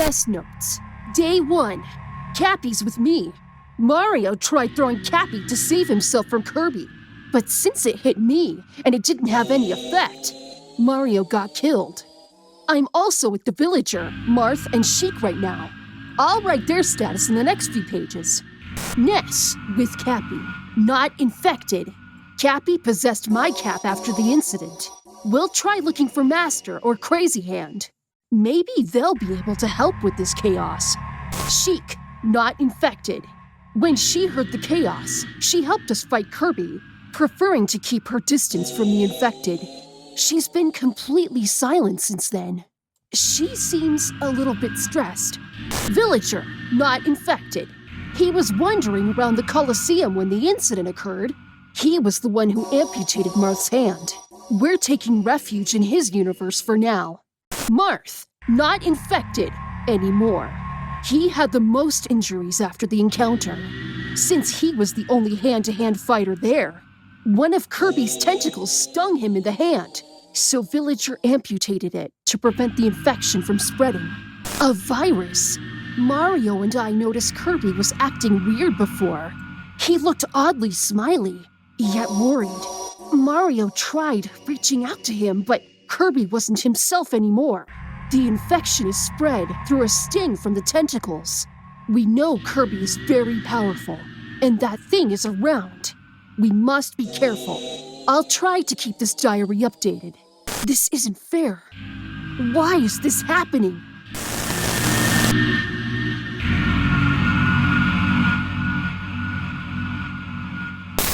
Guest notes. Day 1. Cappy's with me. Mario tried throwing Cappy to save himself from Kirby. But since it hit me, and it didn't have any effect, Mario got killed. I'm also with the villager, Marth and Sheik right now. I'll write their status in the next few pages. Ness, with Cappy. Not infected. Cappy possessed my cap after the incident. We'll try looking for Master or Crazy Hand. Maybe they'll be able to help with this chaos. Sheik, not infected. When she heard the chaos, she helped us fight Kirby, preferring to keep her distance from the infected. She's been completely silent since then. She seems a little bit stressed. Villager, not infected. He was wandering around the Colosseum when the incident occurred. He was the one who amputated Marth's hand. We're taking refuge in his universe for now. Marth, not infected anymore. He had the most injuries after the encounter, since he was the only hand-to-hand fighter there. One of Kirby's tentacles stung him in the hand, so Villager amputated it to prevent the infection from spreading. A virus. Mario and I noticed Kirby was acting weird before. He looked oddly smiley, yet worried. Mario tried reaching out to him, but Kirby wasn't himself anymore. The infection is spread through a sting from the tentacles. We know Kirby is very powerful, and that thing is around. We must be careful. I'll try to keep this diary updated. This isn't fair. Why is this happening?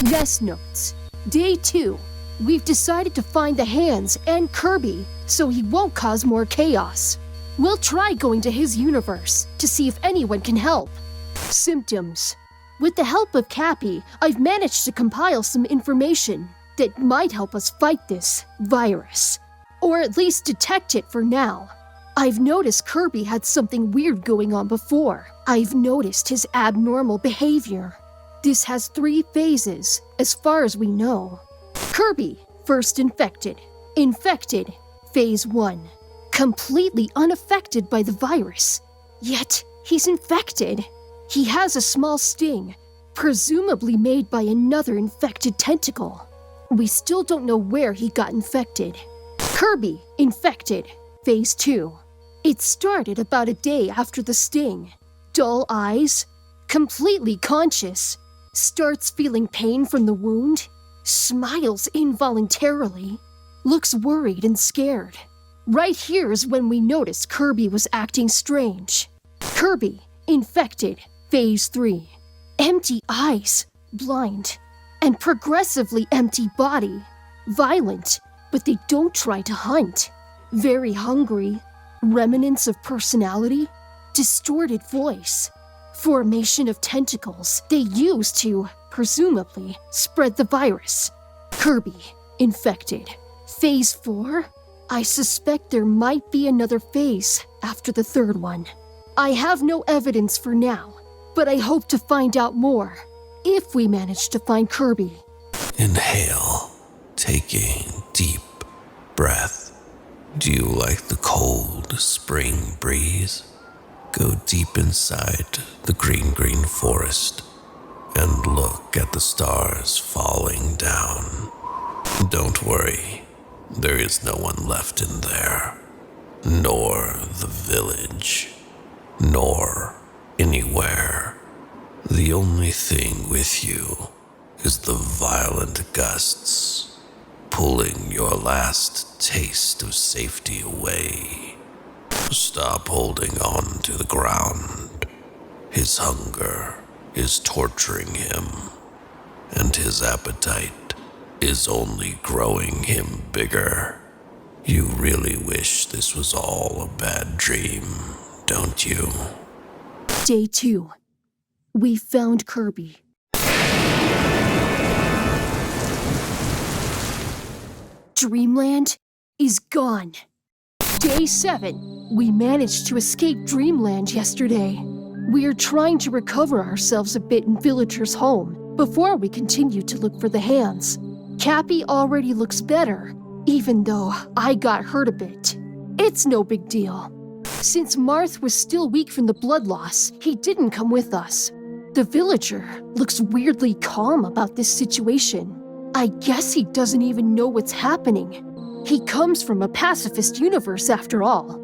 Guest notes. Day 2. We've decided to find the hands and Kirby so he won't cause more chaos. We'll try going to his universe to see if anyone can help. Symptoms. With the help of Cappy, I've managed to compile some information that might help us fight this virus, or at least detect it for now. I've noticed Kirby had something weird going on before. I've noticed his abnormal behavior. This has 3 phases, as far as we know. Kirby, first infected. Infected, phase 1. Completely unaffected by the virus. Yet, he's infected. He has a small sting, presumably made by another infected tentacle. We still don't know where he got infected. Kirby, infected, phase 2. It started about a day after the sting. Dull eyes, completely conscious, starts feeling pain from the wound, smiles involuntarily, looks worried and scared. Right here is when we noticed Kirby was acting strange. Kirby, infected, phase 3. Empty eyes, blind, and progressively empty body. Violent, but they don't try to hunt. Very hungry. Remnants of personality. Distorted voice. Formation of tentacles they use to, presumably, spread the virus. Kirby, infected. Phase 4? I suspect there might be another phase after the 3rd one. I have no evidence for now, but I hope to find out more, if we manage to find Kirby. Inhale, taking deep breath. Do you like the cold spring breeze? Go deep inside the green forest and look at the stars falling down. Don't worry, there is no one left in there, nor the village, nor anywhere. The only thing with you is the violent gusts, pulling your last taste of safety away. Stop holding on to the ground. His hunger is torturing him, and his appetite is only growing him bigger. You really wish this was all a bad dream, don't you? Day 2. We found Kirby. Dreamland is gone. Day 7. We managed to escape Dreamland yesterday. We are trying to recover ourselves a bit in Villager's home before we continue to look for the hands. Cappy already looks better, even though I got hurt a bit. It's no big deal. Since Marth was still weak from the blood loss, he didn't come with us. The villager looks weirdly calm about this situation. I guess he doesn't even know what's happening. He comes from a pacifist universe after all.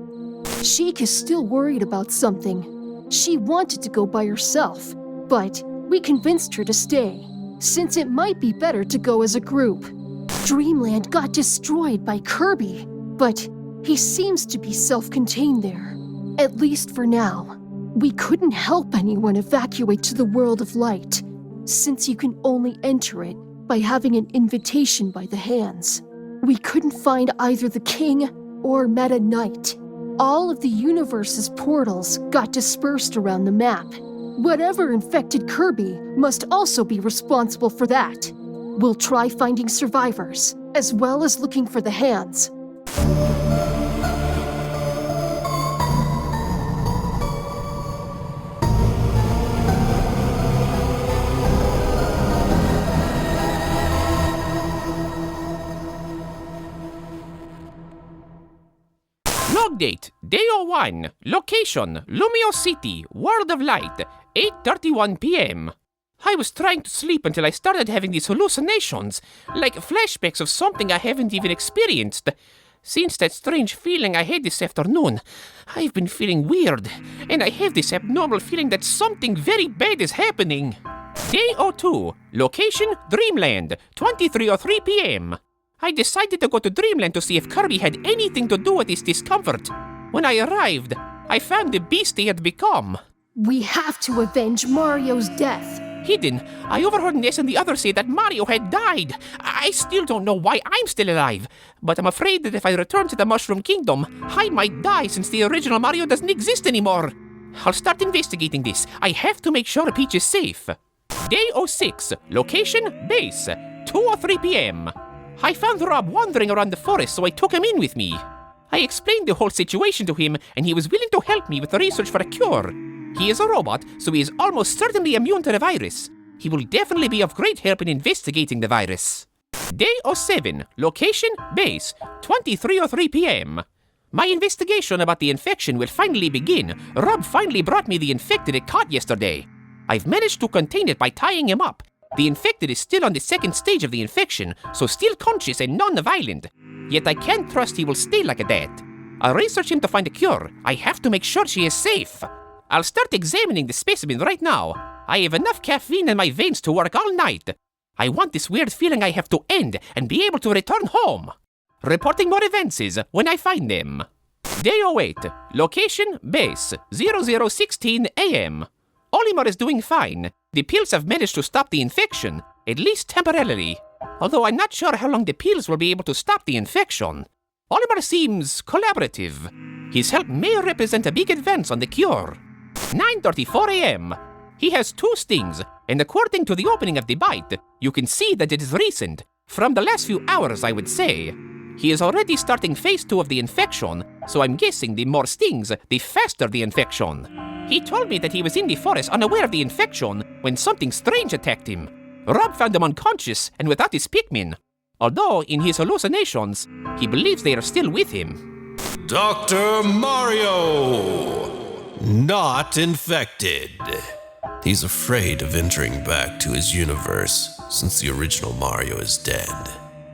Sheik is still worried about something. She wanted to go by herself, but we convinced her to stay, since it might be better to go as a group. Dreamland got destroyed by Kirby, but he seems to be self-contained there, at least for now. We couldn't help anyone evacuate to the world of light, since you can only enter it by having an invitation by the hands. We couldn't find either the king or Meta Knight. All of the universe's portals got dispersed around the map. Whatever infected Kirby must also be responsible for that. We'll try finding survivors, as well as looking for the hands. Log date, day 01, location, Lumio City, World of Light, 8:31 p.m. I was trying to sleep until I started having these hallucinations, like flashbacks of something I haven't even experienced. Since that strange feeling I had this afternoon, I've been feeling weird, and I have this abnormal feeling that something very bad is happening. Day 02, location, Dreamland, 23:03 p.m. I decided to go to Dreamland to see if Kirby had anything to do with his discomfort. When I arrived, I found the beast he had become. We have to avenge Mario's death. Hidden, I overheard Ness and the others say that Mario had died. I still don't know why I'm still alive, but I'm afraid that if I return to the Mushroom Kingdom, I might die since the original Mario doesn't exist anymore. I'll start investigating this. I have to make sure Peach is safe. Day 06, location, base, 2:03 p.m. I found Rob wandering around the forest, so I took him in with me. I explained the whole situation to him, and he was willing to help me with the research for a cure. He is a robot, so he is almost certainly immune to the virus. He will definitely be of great help in investigating the virus. Day 07, location, base, 23:03 p.m. My investigation about the infection will finally begin. Rob finally brought me the infected it caught yesterday. I've managed to contain it by tying him up. The infected is still on the second stage of the infection, so still conscious and non-violent. Yet I can't trust he will stay like that. I'll research him to find a cure. I have to make sure she is safe. I'll start examining the specimen right now. I have enough caffeine in my veins to work all night. I want this weird feeling I have to end and be able to return home. Reporting more events when I find them. Day 08, location, base, 0016 a.m. Olimar is doing fine. The pills have managed to stop the infection, at least temporarily. Although I'm not sure how long the pills will be able to stop the infection. Olimar seems collaborative. His help may represent a big advance on the cure. 9:34 a.m. He has 2 stings, and according to the opening of the bite, you can see that it is recent. From the last few hours, I would say. He is already starting phase 2 of the infection, so I'm guessing the more stings, the faster the infection. He told me that he was in the forest unaware of the infection when something strange attacked him. Rob found him unconscious and without his Pikmin, although in his hallucinations, he believes they are still with him. Dr. Mario! Not infected. He's afraid of entering back to his universe since the original Mario is dead.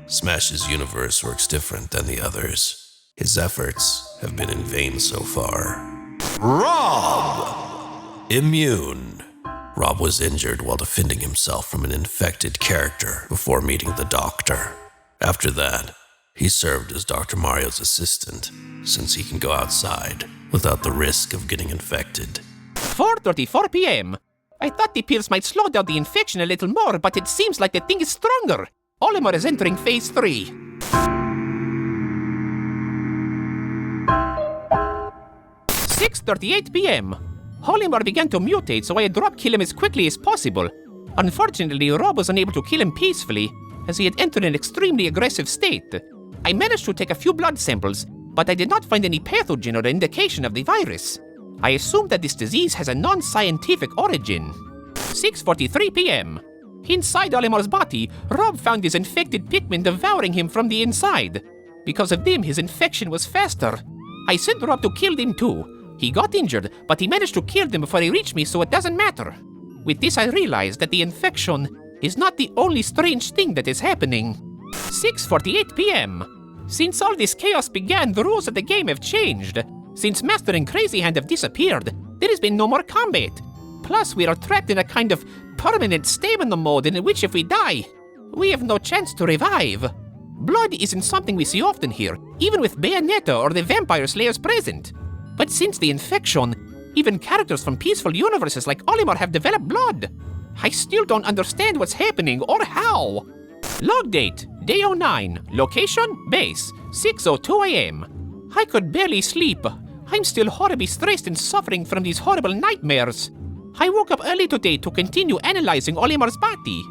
Smash's universe works different than the others. His efforts have been in vain so far. Rob! Immune. Rob was injured while defending himself from an infected character before meeting the doctor. After that, he served as Dr. Mario's assistant, since he can go outside without the risk of getting infected. 4:34 p.m. I thought the pills might slow down the infection a little more, but it seems like the thing is stronger. Olimar is entering phase 3. 6:38 p.m. Olimar began to mutate, so I had Rob kill him as quickly as possible. Unfortunately, Rob was unable to kill him peacefully, as he had entered an extremely aggressive state. I managed to take a few blood samples, but I did not find any pathogen or indication of the virus. I assumed that this disease has a non-scientific origin. 6:43 p.m. Inside Olimar's body, Rob found his infected Pikmin devouring him from the inside. Because of them, his infection was faster. I sent Rob to kill them too. He got injured, but he managed to kill them before he reached me, so it doesn't matter. With this, I realized that the infection is not the only strange thing that is happening. 6:48 p.m. Since all this chaos began, the rules of the game have changed. Since Master and Crazy Hand have disappeared, there has been no more combat. Plus, we are trapped in a kind of permanent stamina mode in which if we die, we have no chance to revive. Blood isn't something we see often here, even with Bayonetta or the Vampire Slayers present. But since the infection, even characters from peaceful universes like Olimar have developed blood. I still don't understand what's happening or how. Log date, day 09, location, base, 6:02 a.m. I could barely sleep. I'm still horribly stressed and suffering from these horrible nightmares. I woke up early today to continue analyzing Olimar's body.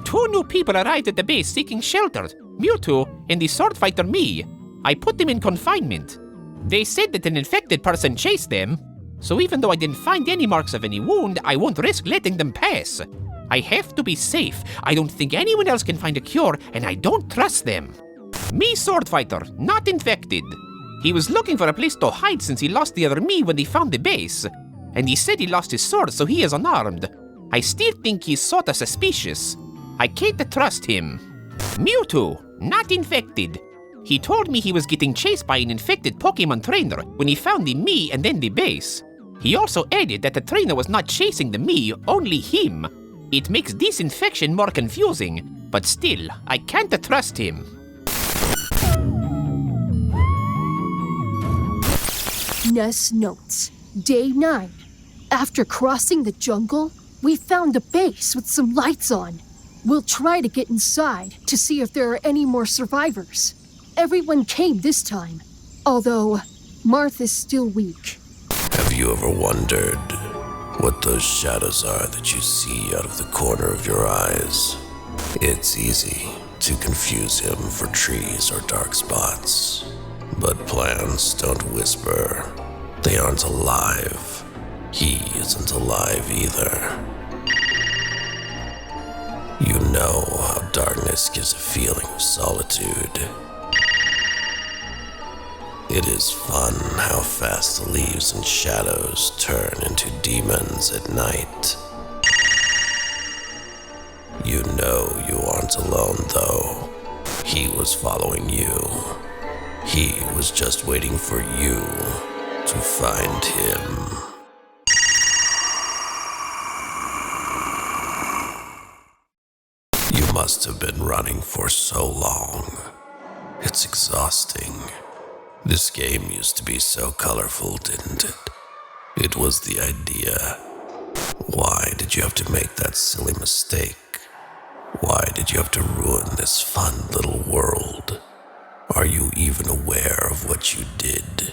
2 new people arrived at the base seeking shelter, Mewtwo and the sword fighter Mii. I put them in confinement. They said that an infected person chased them, so even though I didn't find any marks of any wound, I won't risk letting them pass. I have to be safe. I don't think anyone else can find a cure, and I don't trust them. Mii sword fighter, not infected. He was looking for a place to hide since he lost the other Mii when they found the base. And he said he lost his sword, so he is unarmed. I still think he's sorta suspicious. I can't trust him. Mewtwo, not infected. He told me he was getting chased by an infected Pokemon trainer when he found the Mii and then the base. He also added that the trainer was not chasing the Mii, only him. It makes this infection more confusing, but still, I can't trust him. Ness notes. Day 9. After crossing the jungle, we found a base with some lights on. We'll try to get inside to see if there are any more survivors. Everyone came this time, although Martha's still weak. Have you ever wondered what those shadows are that you see out of the corner of your eyes? It's easy to confuse him for trees or dark spots. But plants don't whisper. They aren't alive. He isn't alive either. You know how darkness gives a feeling of solitude. It is fun how fast the leaves and shadows turn into demons at night. You know you aren't alone, though. He was following you. He was just waiting for you to find him. You must have been running for so long. It's exhausting. This game used to be so colorful, didn't it? It was the idea. Why did you have to make that silly mistake? Why did you have to ruin this fun little world? Are you even aware of what you did?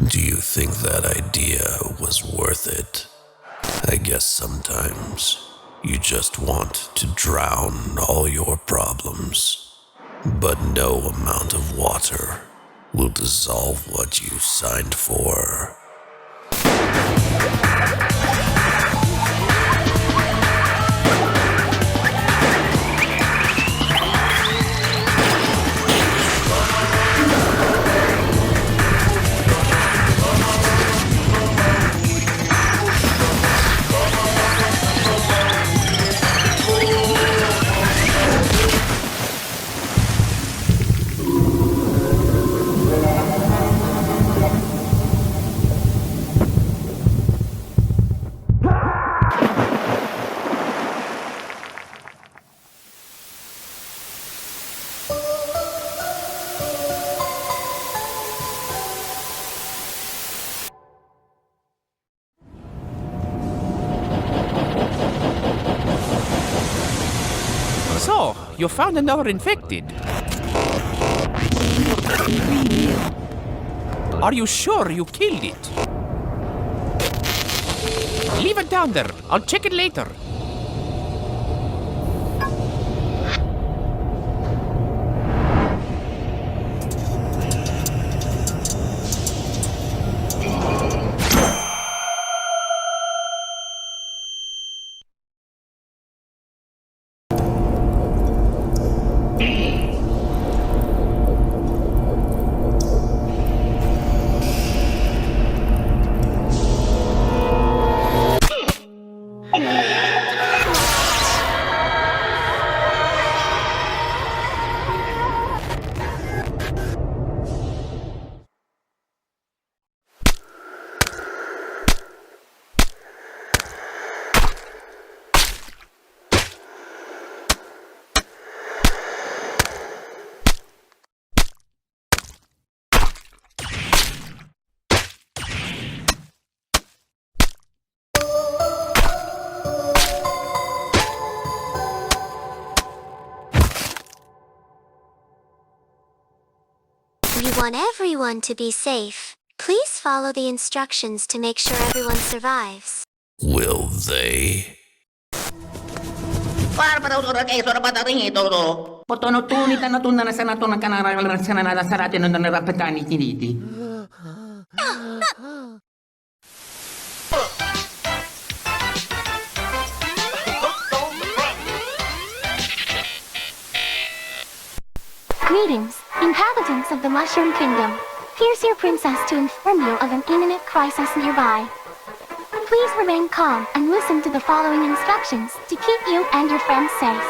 Do you think that idea was worth it? I guess sometimes you just want to drown all your problems. But no amount of water will dissolve what you signed for. So, you found another infected. Are you sure you killed it? Leave it down there. I'll check it later. want everyone to be safe. Please follow the instructions to make sure everyone survives. Will they? Greetings, inhabitants of the Mushroom Kingdom. Here's your princess to inform you of an imminent crisis nearby. Please remain calm and listen to the following instructions to keep you and your friends safe.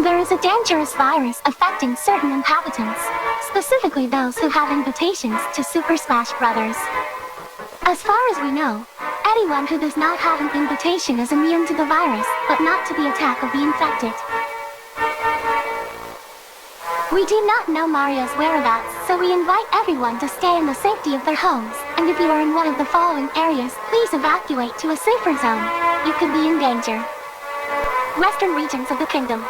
There is a dangerous virus affecting certain inhabitants, specifically those who have invitations to Super Smash Bros. As far as we know, anyone who does not have an invitation is immune to the virus, but not to the attack of the infected. We do not know Mario's whereabouts, so we invite everyone to stay in the safety of their homes, and if you are in one of the following areas, please evacuate to a safer zone. You could be in danger. Western regions of the kingdom.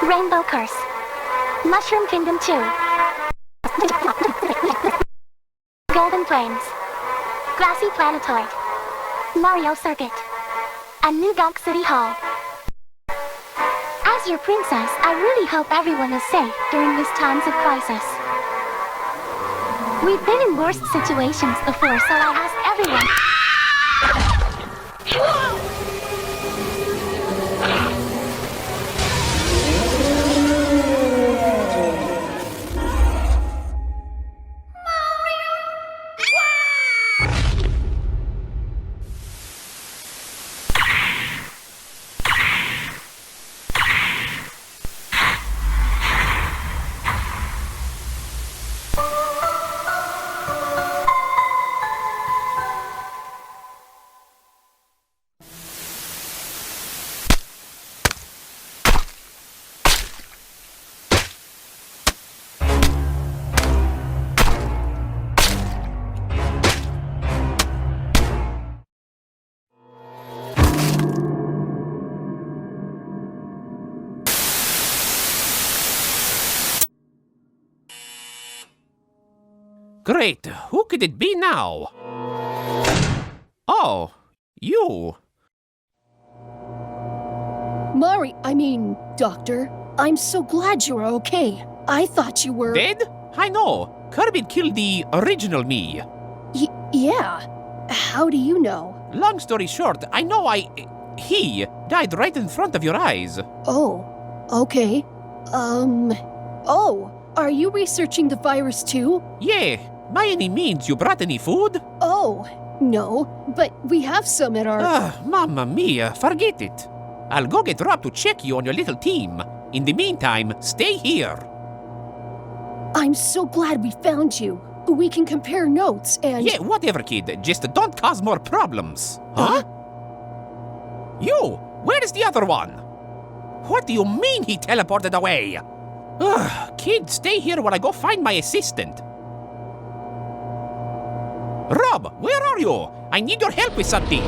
Rainbow Curse. Mushroom Kingdom 2. Golden Plains. Grassy Planetoid. Mario Circuit. And New Donk City Hall. As your princess, I really hope everyone is safe during these times of crisis. We've been in worse situations before, so I ask everyone... Great, who could it be now? Oh, you. Doctor, I'm so glad you're okay. I thought you were... Dead? I know. Kirby killed the original me. Yeah. How do you know? Long story short, I know he died right in front of your eyes. Oh, okay. Oh, are you researching the virus too? Yeah, by any means, you brought any food? Oh, no, but we have some at our... Mamma mia, forget it. I'll go get Rob to check you on your little team. In the meantime, stay here. I'm so glad we found you. We can compare notes and... Yeah, whatever, kid. Just don't cause more problems. Huh? You! Where's the other one? What do you mean he teleported away? Kid, stay here while I go find my assistant. Rob, where are you? I need your help with something.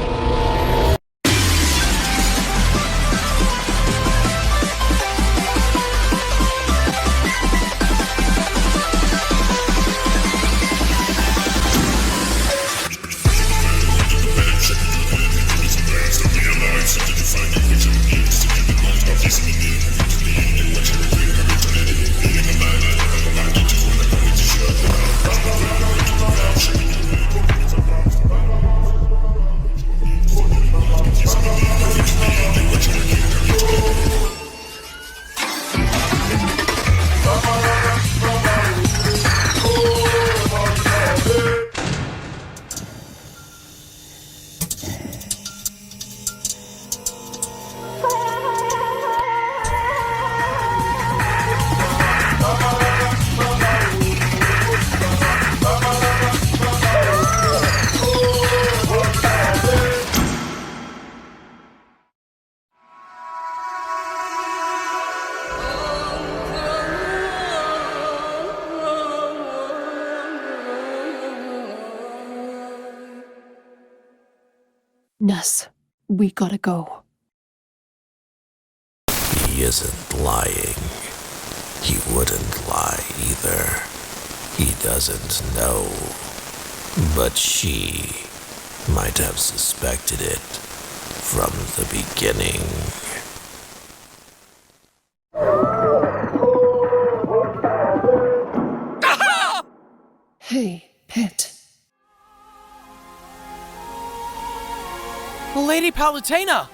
Ness, we gotta go. He isn't lying. He wouldn't lie either. He doesn't know. But she might have suspected it from the beginning. Hey, Pit. Lady Palutena!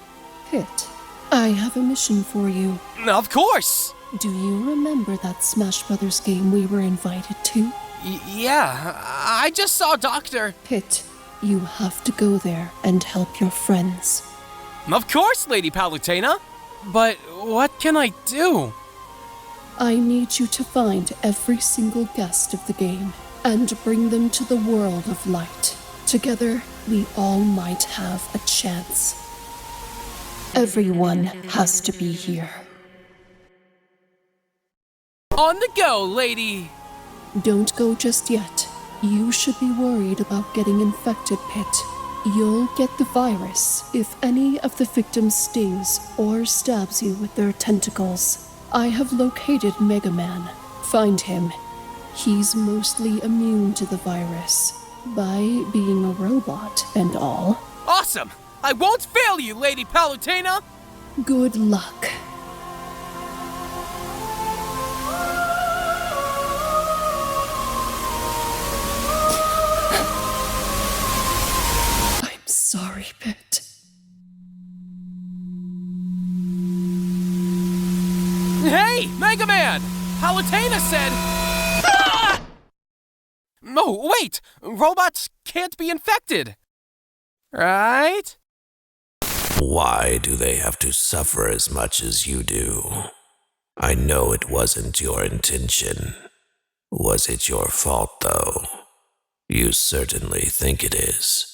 Pit, I have a mission for you. Of course! Do you remember that Smash Brothers game we were invited to? Yeah, I just saw Dr. Pit, you have to go there and help your friends. Of course, Lady Palutena! But what can I do? I need you to find every single guest of the game and bring them to the world of light. Together, we all might have a chance. Everyone has to be here. On the go, lady! Don't go just yet. You should be worried about getting infected, Pit. You'll get the virus if any of the victims stings or stabs you with their tentacles. I have located Mega Man. Find him. He's mostly immune to the virus, by being a robot and all. Awesome! I won't fail you, Lady Palutena! Good luck. I'm sorry, Pit. Hey, Mega Man! Palutena said... Ah! Oh, wait! Robots can't be infected! Right? Why do they have to suffer as much as you do? I know it wasn't your intention. Was it your fault, though? You certainly think it is,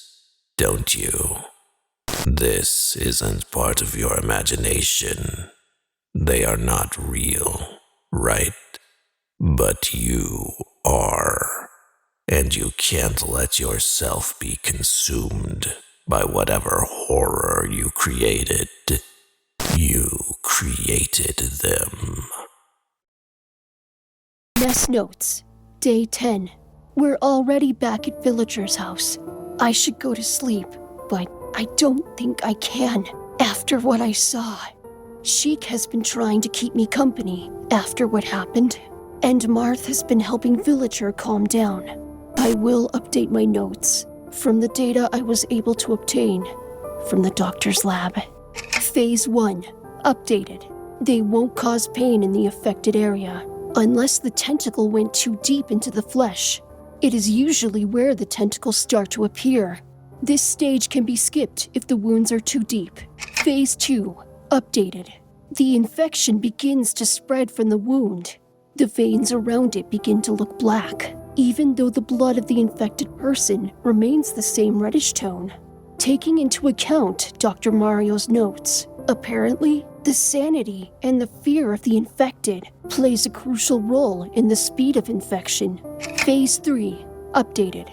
don't you? This isn't part of your imagination. They are not real, right? But you are. And you can't let yourself be consumed by whatever horror you created. You created them. Nest notes. Day 10. We're already back at Villager's house. I should go to sleep, but I don't think I can after what I saw. Sheik has been trying to keep me company after what happened, and Marth has been helping Villager calm down. I will update my notes from the data I was able to obtain from the doctor's lab. Phase 1. Updated. They won't cause pain in the affected area unless the tentacle went too deep into the flesh. It is usually where the tentacles start to appear. This stage can be skipped if the wounds are too deep. Phase 2. Updated. The infection begins to spread from the wound. The veins around it begin to look black, even though the blood of the infected person remains the same reddish tone. Taking into account Dr. Mario's notes, apparently, the sanity and the fear of the infected plays a crucial role in the speed of infection. Phase 3. Updated.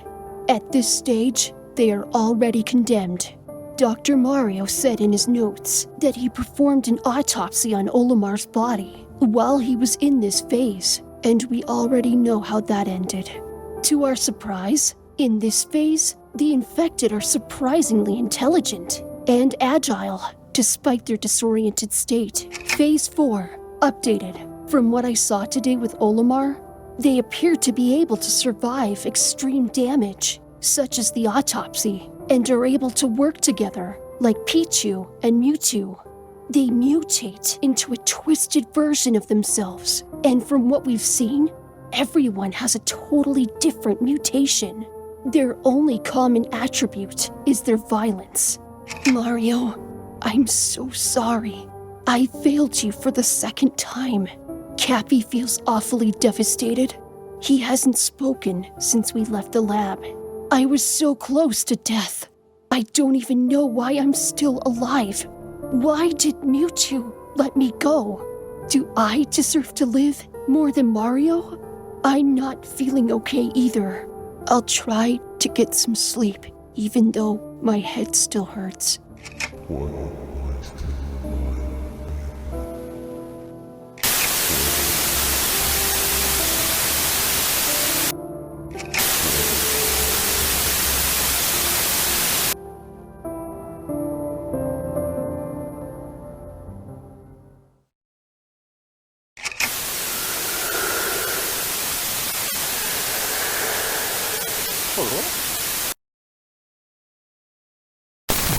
At this stage, they are already condemned. Dr. Mario said in his notes that he performed an autopsy on Olimar's body while he was in this phase, and we already know how that ended. To our surprise, in this phase, the infected are surprisingly intelligent and agile, despite their disoriented state. Phase 4. Updated. From what I saw today with Olimar, they appear to be able to survive extreme damage, such as the autopsy, and are able to work together, like Pichu and Mewtwo. They mutate into a twisted version of themselves, and from what we've seen, everyone has a totally different mutation. Their only common attribute is their violence. Mario, I'm so sorry. I failed you for the second time. Cappy feels awfully devastated. He hasn't spoken since we left the lab. I was so close to death. I don't even know why I'm still alive. Why did Mewtwo let me go? Do I deserve to live more than Mario? I'm not feeling okay either. I'll try to get some sleep, even though my head still hurts.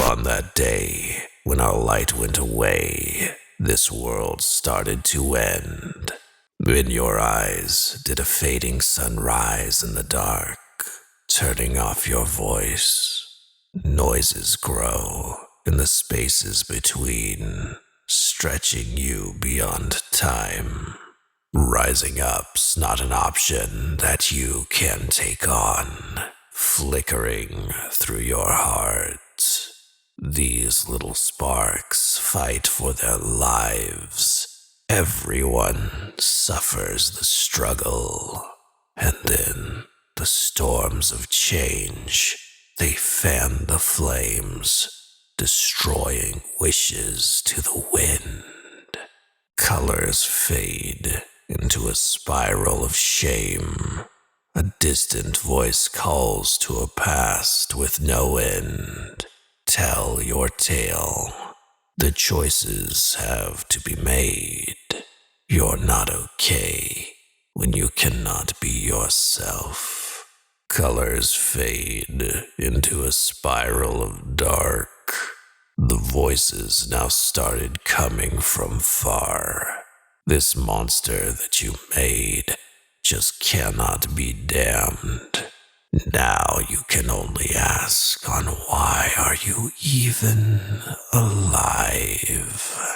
on that day, when our light went away, this world started to end. In your eyes did a fading sun rise in the dark, turning off your voice. Noises grow in the spaces between, stretching you beyond time. Rising up's not an option that you can take on, flickering through your heart. These little sparks fight for their lives. Everyone suffers the struggle, and in the storms of change, they fan the flames, destroying wishes to the wind. Colors fade into a spiral of shame. A distant voice calls to a past with no end. Tell your tale. The choices have to be made. You're not okay when you cannot be yourself. Colors fade into a spiral of dark. The voices now started coming from far. This monster that you made just cannot be damned. Now you can only ask on why are you even alive?